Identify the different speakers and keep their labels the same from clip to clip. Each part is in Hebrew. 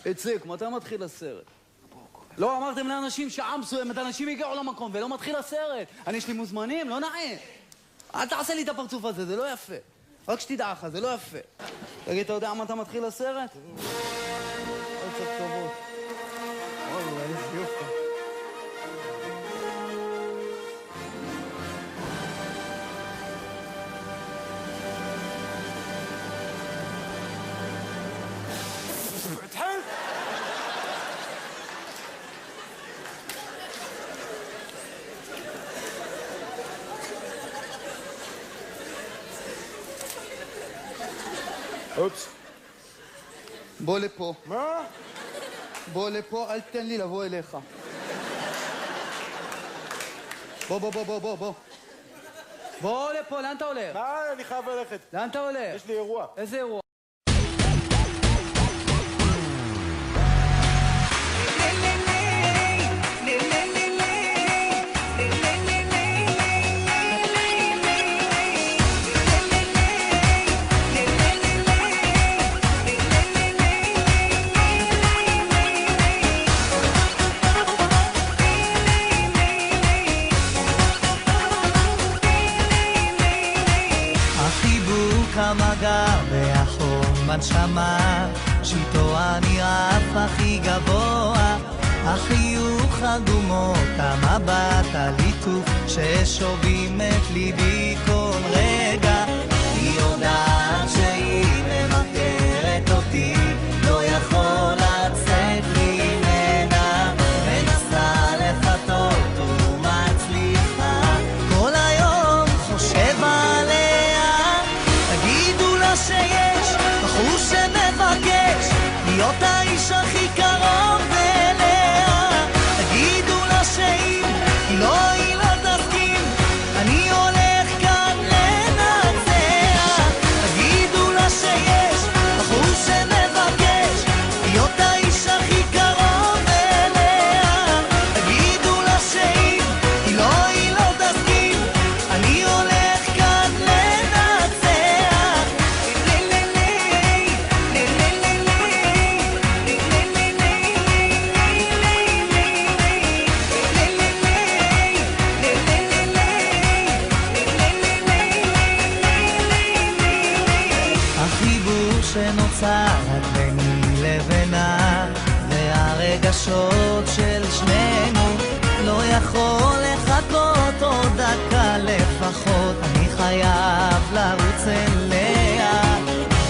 Speaker 1: איציק, מתי מתחיל הסרט? לא, אמרתם לאנשים שעה מסוימת, אנשים הגיעו למקום ולא מתחיל הסרט. אני יש לי מוזמנים, לא נעים. אל תעשה לי את הפרצוף הזה, זה לא יפה. רק שתדע לך, זה לא יפה. תגיד, אתה יודע מתי מתחיל הסרט? עוד קצת טובות. וואלה, איזה יופי.
Speaker 2: אופס.
Speaker 1: בוא לפה.
Speaker 2: מה?
Speaker 1: בוא לפה, אל תן לי לבוא אליך. בוא. בוא לפה, לאן אתה הולך?
Speaker 2: מה? אני חייב ללכת.
Speaker 1: לאן אתה הולך?
Speaker 2: יש לי אירוע.
Speaker 1: איזה אירוע?
Speaker 3: המגע והחום בנשמה, שאיתו הנרף הכי גבוה, החיוך הדומות, המבט הליטוף ששובים את ליבי כל רגע. היא יודעת שהיא מבקרת אותי, לא יכול לצאת ממנה, מנסה לפתות ומצליחה, כל היום חושב עליה. תגידו לה שיש בחור שמבקש להיות האיש הכי קרוב אליה. תגידו לה שאם היא לא תסכים, אני הולך כאן לנצח. תגידו לה שיש בחור שמבקש להיות האיש הכי קרוב אליה. תגידו לה שאם היא לא תסכים, אני הולך כאן לנצח. שנוצר רק ביני לבינה, והרגשות של שנינו לא יכול לחכות עוד דקה לפחות. אני חייב לרוץ אליה.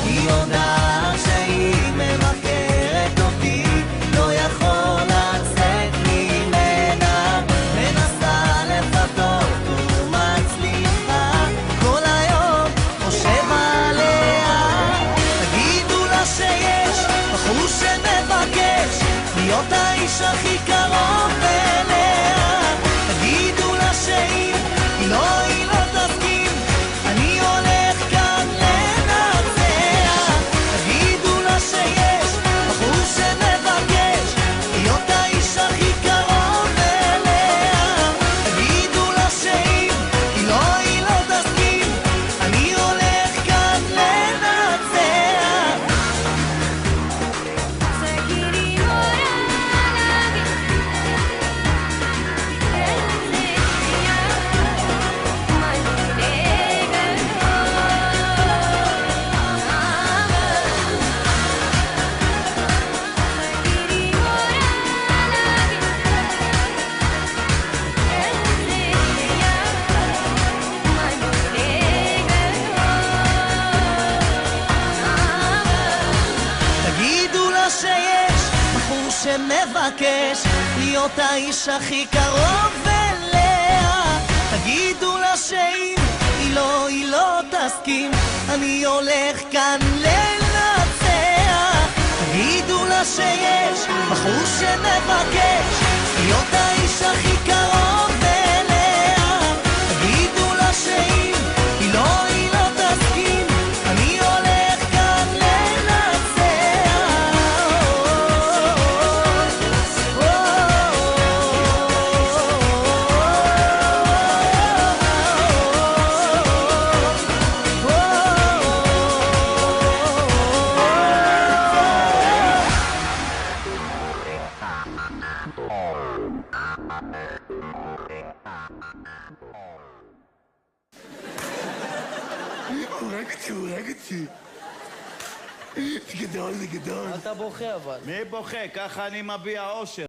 Speaker 3: היא יודעת שהיא מבקרת אותי, לא יכול לצאת ממנה, מנסה לפתות ומצליחה, כל היום חושב עליה. שיש בחור שמבקש להיות האיש הכי קרוב אליה. תגידו לה שאם היא לא תסכים, אני הולך כאן לנצח. תגידו לה שיש בחור שמבקש להיות האיש הכי קרוב אליה. תגידו לה שאם היא לא תסכים, אני הולך כאן לנצח. שמבקש להיות האיש הכי קרוב אליה. תגידו לה שאם היא לא תסכים, אני הולך כאן לנצח. תגידו לה שיש בחור שמבקש להיות האיש הכי קרוב אליה. תגידו לה שאם היא לא תסכים, אני הולך כאן לנצח.
Speaker 2: הוא הרג אותי. זה גדול, זה גדול.
Speaker 1: אתה בוכה אבל.
Speaker 4: מי בוכה? ככה אני מביע אושר.